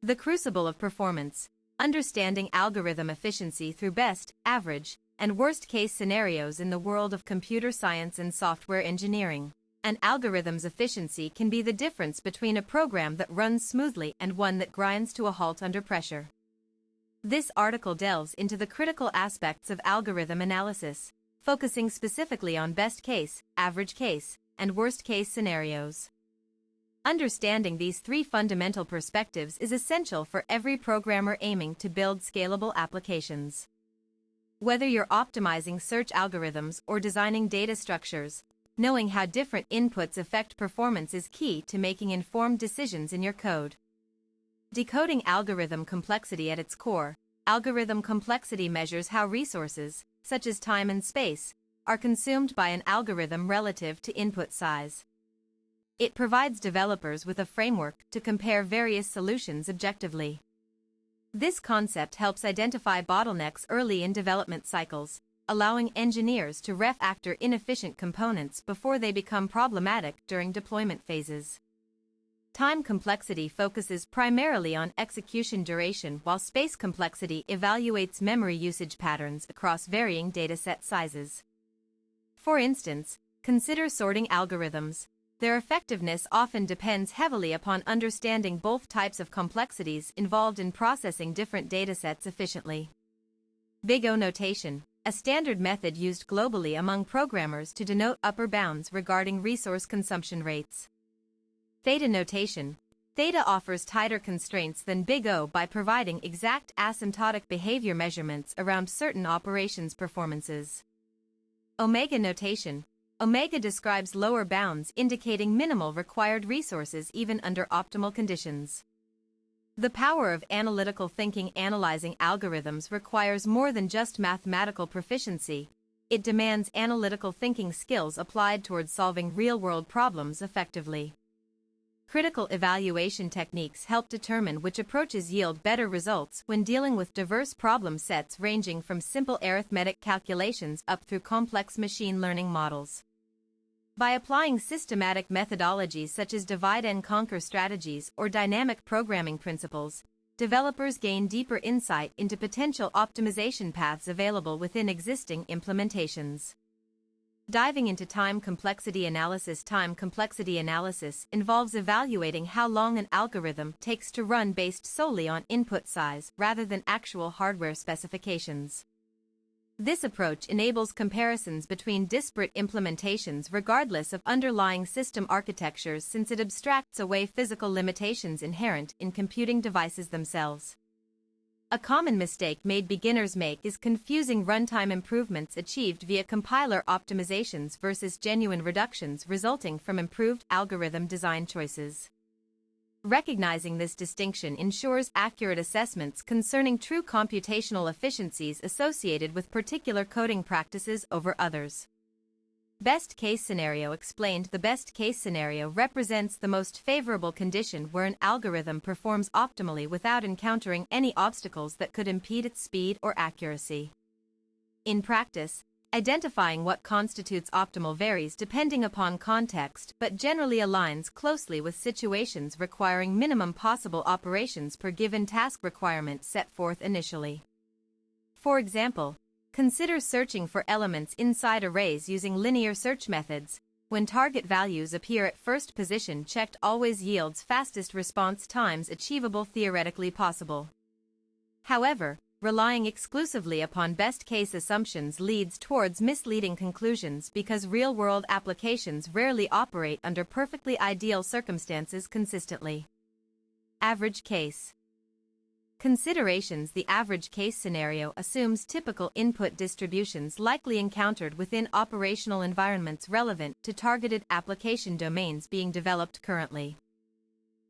The Crucible of Performance: Understanding Algorithm Efficiency Through Best, Average, and Worst-Case Scenarios in the World of Computer Science and Software Engineering. An algorithm's efficiency can be the difference between a program that runs smoothly and one that grinds to a halt under pressure. This article delves into the critical aspects of algorithm analysis, focusing specifically on best case, average case, and worst case scenarios. Understanding these three fundamental perspectives is essential for every programmer aiming to build scalable applications. Whether you're optimizing search algorithms or designing data structures, knowing how different inputs affect performance is key to making informed decisions in your code. Decoding algorithm complexity. At its core, algorithm complexity measures how resources, such as time and space, are consumed by an algorithm relative to input size. It provides developers with a framework to compare various solutions objectively. This concept helps identify bottlenecks early in development cycles, allowing engineers to refactor inefficient components before they become problematic during deployment phases. Time complexity focuses primarily on execution duration, while space complexity evaluates memory usage patterns across varying dataset sizes. For instance, consider sorting algorithms. Their effectiveness often depends heavily upon understanding both types of complexities involved in processing different datasets efficiently. Big O notation, a standard method used globally among programmers to denote upper bounds regarding resource consumption rates. Theta notation. Theta offers tighter constraints than Big O by providing exact asymptotic behavior measurements around certain operations performances. Omega notation. Omega describes lower bounds indicating minimal required resources even under optimal conditions. The power of analytical thinking. Analyzing algorithms requires more than just mathematical proficiency. It demands analytical thinking skills applied towards solving real-world problems effectively. Critical evaluation techniques help determine which approaches yield better results when dealing with diverse problem sets ranging from simple arithmetic calculations up through complex machine learning models. By applying systematic methodologies such as divide-and-conquer strategies or dynamic programming principles, developers gain deeper insight into potential optimization paths available within existing implementations. Diving into time complexity analysis. Time complexity analysis involves evaluating how long an algorithm takes to run based solely on input size rather than actual hardware specifications. This approach enables comparisons between disparate implementations regardless of underlying system architectures, since it abstracts away physical limitations inherent in computing devices themselves. A common mistake beginners make is confusing runtime improvements achieved via compiler optimizations versus genuine reductions resulting from improved algorithm design choices. Recognizing this distinction ensures accurate assessments concerning true computational efficiencies associated with particular coding practices over others. Best case scenario explained. The best case scenario represents the most favorable condition where an algorithm performs optimally without encountering any obstacles that could impede its speed or accuracy. In practice, identifying what constitutes optimal varies depending upon context, but generally aligns closely with situations requiring minimum possible operations per given task requirement set forth initially. For example, consider searching for elements inside arrays using linear search methods. When target values appear at first, position checked always yields fastest response times achievable theoretically possible. However, relying exclusively upon best-case assumptions leads towards misleading conclusions because real-world applications rarely operate under perfectly ideal circumstances consistently. Average case considerations. The average case scenario assumes typical input distributions likely encountered within operational environments relevant to targeted application domains being developed currently.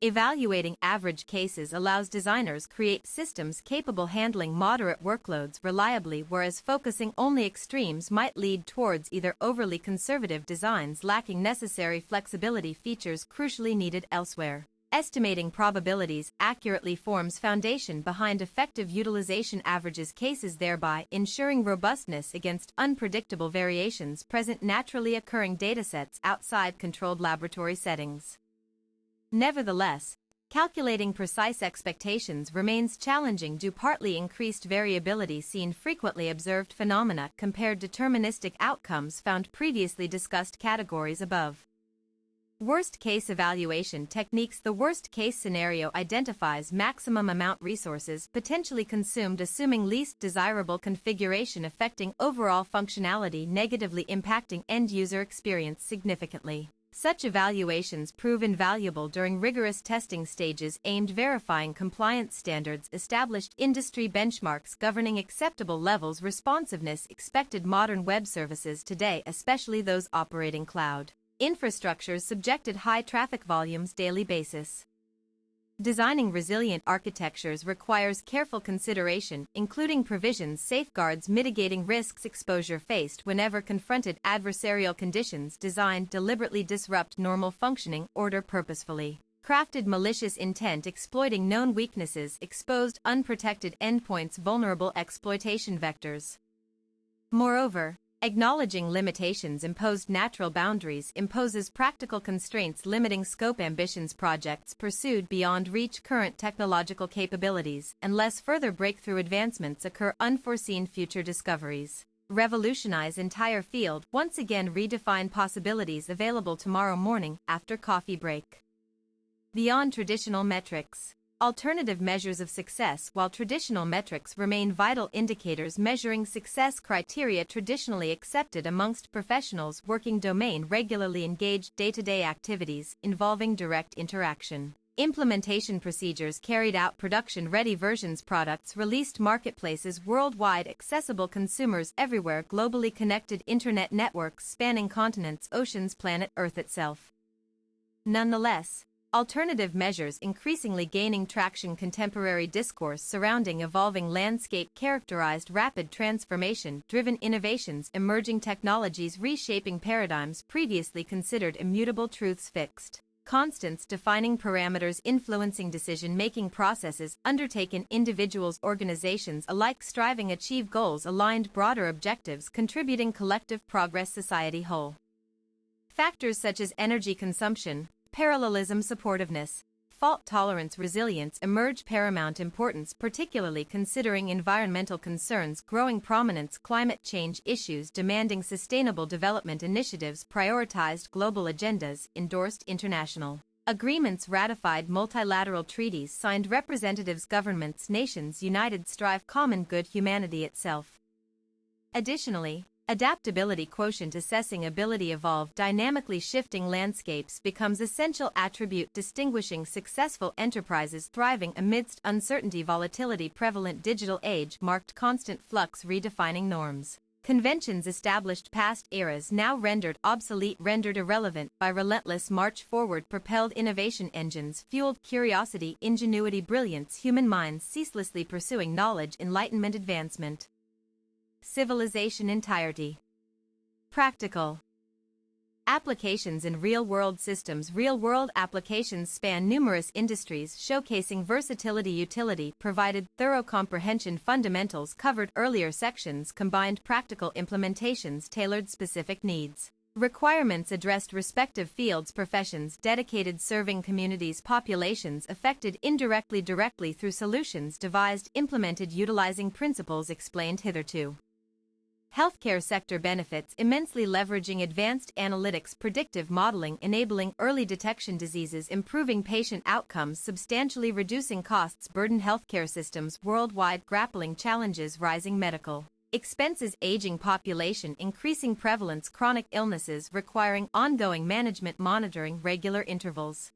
Evaluating average cases allows designers create systems capable handling moderate workloads reliably, whereas focusing only extremes might lead towards either overly conservative designs lacking necessary flexibility features crucially needed elsewhere. Estimating probabilities accurately forms foundation behind effective utilization averages cases, thereby ensuring robustness against unpredictable variations present naturally occurring datasets outside controlled laboratory settings. Nevertheless, Calculating precise expectations remains challenging due partly increased variability seen frequently observed phenomena compared deterministic outcomes found previously discussed categories above. Worst-case evaluation techniques. The worst-case scenario identifies maximum amount resources potentially consumed assuming least desirable configuration affecting overall functionality negatively impacting end-user experience significantly. Such evaluations prove invaluable during rigorous testing stages aimed verifying compliance standards established industry benchmarks governing acceptable levels responsiveness expected modern web services today especially those operating cloud infrastructures subjected high traffic volumes daily basis. Designing resilient architectures requires careful consideration, including provisions safeguards mitigating risks exposure faced whenever confronted adversarial conditions designed deliberately disrupt normal functioning order purposefully. Crafted malicious intent exploiting known weaknesses exposed unprotected endpoints vulnerable exploitation vectors. Moreover, acknowledging limitations imposed natural boundaries imposes practical constraints limiting scope ambitions projects pursued beyond reach current technological capabilities unless further breakthrough advancements occur unforeseen future discoveries. Revolutionize entire field once again redefine possibilities available tomorrow morning after coffee break. Beyond traditional metrics. Alternative measures of success. While traditional metrics remain vital indicators measuring success criteria traditionally accepted amongst professionals working domain regularly engaged day-to-day activities involving direct interaction. Implementation procedures carried out production-ready versions products released marketplaces worldwide accessible consumers everywhere globally connected internet networks spanning continents oceans planet Earth itself. Nonetheless, alternative measures increasingly gaining traction contemporary discourse surrounding evolving landscape characterized rapid transformation-driven innovations emerging technologies reshaping paradigms previously considered immutable truths fixed. Constants defining parameters influencing decision-making processes undertaken individuals organizations alike striving achieve goals aligned broader objectives contributing collective progress society whole. Factors such as energy consumption, parallelism supportiveness, fault tolerance resilience emerge paramount importance particularly considering environmental concerns growing prominence climate change issues demanding sustainable development initiatives prioritized global agendas endorsed international agreements ratified multilateral treaties signed representatives governments nations united strive common good humanity itself. Additionally, adaptability quotient assessing ability evolve dynamically shifting landscapes becomes essential attribute distinguishing successful enterprises thriving amidst uncertainty volatility prevalent digital age marked constant flux redefining norms. Conventions established past eras now rendered obsolete rendered irrelevant by relentless march forward propelled innovation engines fueled curiosity ingenuity brilliance human minds ceaselessly pursuing knowledge enlightenment advancement. Civilization entirety. Practical applications in real-world systems. Real-world applications span numerous industries showcasing versatility utility provided thorough comprehension fundamentals covered earlier sections combined practical implementations tailored specific needs. Requirements addressed respective fields professions dedicated serving communities populations affected indirectly directly through solutions devised implemented utilizing principles explained hitherto. Healthcare sector benefits immensely leveraging advanced analytics predictive modeling enabling early detection diseases improving patient outcomes substantially reducing costs burden healthcare systems worldwide grappling challenges rising medical expenses aging population increasing prevalence chronic illnesses requiring ongoing management monitoring regular intervals.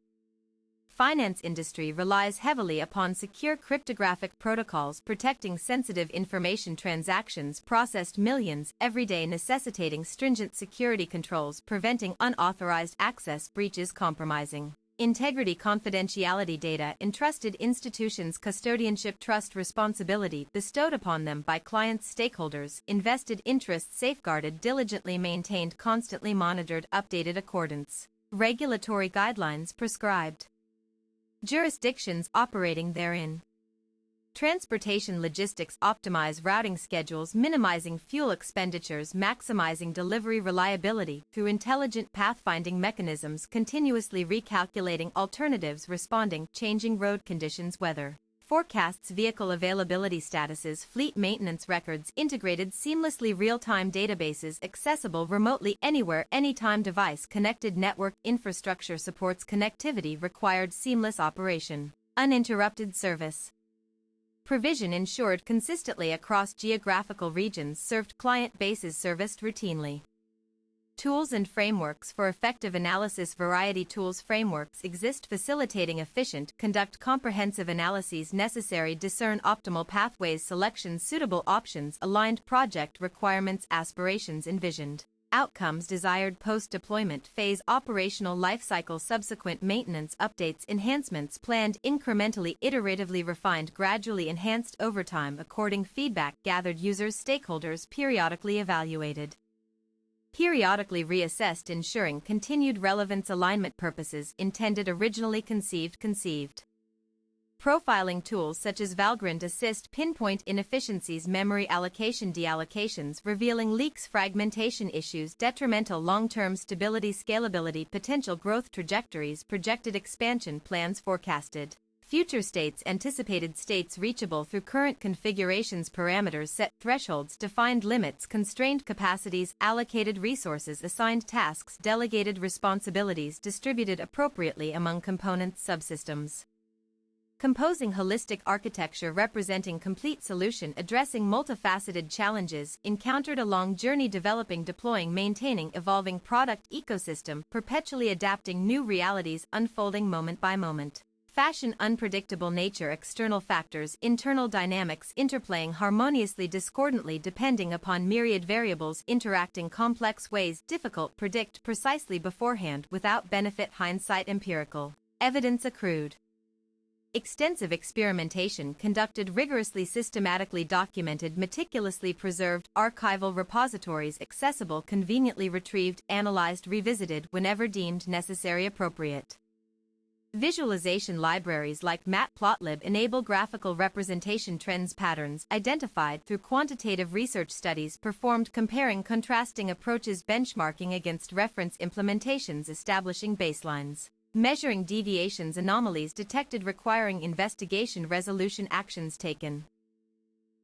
Finance industry relies heavily upon secure cryptographic protocols protecting sensitive information transactions processed millions every day necessitating stringent security controls preventing unauthorized access breaches compromising integrity confidentiality data entrusted institutions custodianship trust responsibility bestowed upon them by clients stakeholders invested interests safeguarded diligently maintained constantly monitored updated accordance regulatory guidelines prescribed jurisdictions operating therein. Transportation logistics optimize routing schedules, minimizing fuel expenditures, maximizing delivery reliability through intelligent pathfinding mechanisms, continuously recalculating alternatives, responding changing road conditions, weather forecasts, vehicle availability statuses, fleet maintenance records, integrated seamlessly real-time databases accessible remotely anywhere, anytime, device connected network infrastructure supports connectivity required, seamless operation, uninterrupted service. Provision ensured consistently across geographical regions, served client bases serviced routinely. Tools and frameworks for effective analysis. Variety tools frameworks exist facilitating efficient, conduct comprehensive analyses necessary, discern optimal pathways, selections, suitable options, aligned project requirements, aspirations envisioned, outcomes desired, post-deployment phase, operational lifecycle, subsequent maintenance, updates, enhancements planned, incrementally, iteratively refined, gradually enhanced over time according feedback gathered, users, stakeholders, periodically evaluated, periodically reassessed, ensuring continued relevance, alignment, purposes intended, originally conceived. Profiling tools such as Valgrind assist pinpoint inefficiencies, memory allocation, deallocations, revealing leaks, fragmentation issues, detrimental long-term stability, scalability, potential growth trajectories, projected expansion plans, forecasted future states, anticipated states reachable through current configurations, parameters set, thresholds, defined limits, constrained capacities, allocated resources, assigned tasks, delegated responsibilities, distributed appropriately among components, subsystems. Composing holistic architecture representing complete solution addressing multifaceted challenges encountered along journey, developing, deploying, maintaining, evolving product ecosystem, perpetually adapting new realities, unfolding moment by moment. Fashion, unpredictable nature, external factors, internal dynamics interplaying harmoniously, discordantly, depending upon myriad variables, interacting complex ways, difficult predict precisely beforehand, without benefit, hindsight, empirical evidence accrued. Extensive experimentation conducted, rigorously, systematically documented, meticulously preserved, archival repositories accessible, conveniently retrieved, analyzed, revisited whenever deemed necessary, appropriate. Visualization libraries like Matplotlib enable graphical representation, trends, patterns identified through quantitative research studies performed, comparing contrasting approaches, benchmarking against reference implementations, establishing baselines, measuring deviations, anomalies detected requiring investigation, resolution, actions taken.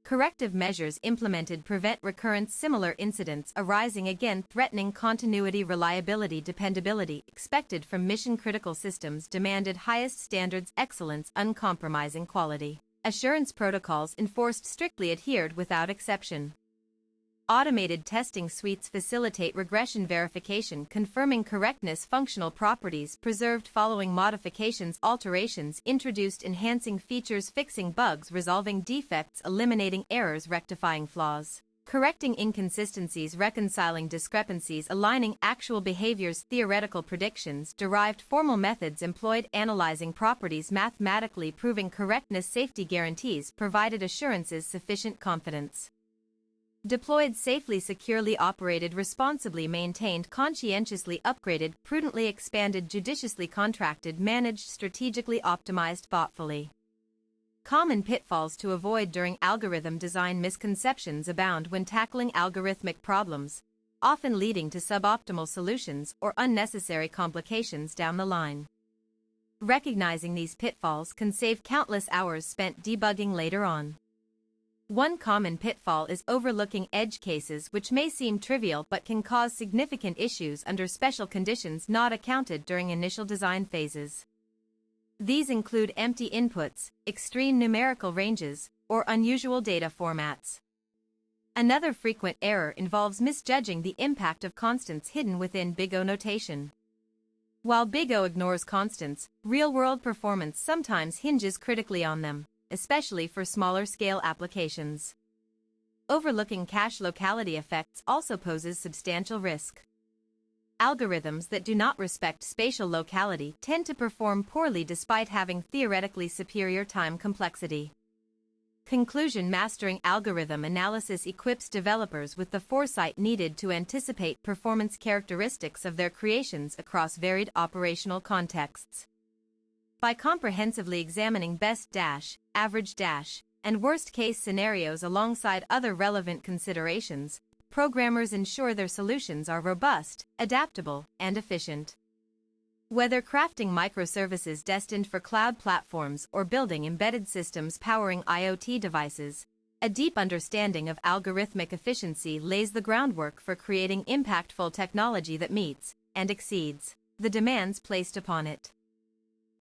Corrective measures implemented prevent recurrence, similar incidents arising again, threatening continuity, reliability, dependability expected from mission-critical systems demanded highest standards, excellence, uncompromising quality assurance protocols enforced, strictly adhered without exception. Automated testing suites facilitate regression verification, confirming correctness, functional properties preserved following modifications, alterations introduced, enhancing features, fixing bugs, resolving defects, eliminating errors, rectifying flaws, correcting inconsistencies, reconciling discrepancies, aligning actual behaviors, theoretical predictions, derived formal methods employed, analyzing properties, mathematically proving correctness, safety guarantees provided, assurances, sufficient confidence. Deployed safely, securely, operated responsibly, maintained conscientiously, upgraded, prudently expanded, judiciously contracted, managed, strategically optimized, thoughtfully. Common pitfalls to avoid during algorithm design. Misconceptions abound when tackling algorithmic problems, often leading to suboptimal solutions or unnecessary complications down the line. Recognizing these pitfalls can save countless hours spent debugging later on. One common pitfall is overlooking edge cases, which may seem trivial but can cause significant issues under special conditions not accounted during initial design phases. These include empty inputs, extreme numerical ranges, or unusual data formats. Another frequent error involves misjudging the impact of constants hidden within Big O notation. While Big O ignores constants, real-world performance sometimes hinges critically on them, especially for smaller-scale applications. Overlooking cache locality effects also poses substantial risk. Algorithms that do not respect spatial locality tend to perform poorly despite having theoretically superior time complexity. Conclusion: mastering algorithm analysis equips developers with the foresight needed to anticipate performance characteristics of their creations across varied operational contexts. By comprehensively examining best, average, and worst-case scenarios alongside other relevant considerations, programmers ensure their solutions are robust, adaptable, and efficient. Whether crafting microservices destined for cloud platforms or building embedded systems powering IoT devices, a deep understanding of algorithmic efficiency lays the groundwork for creating impactful technology that meets and exceeds the demands placed upon it.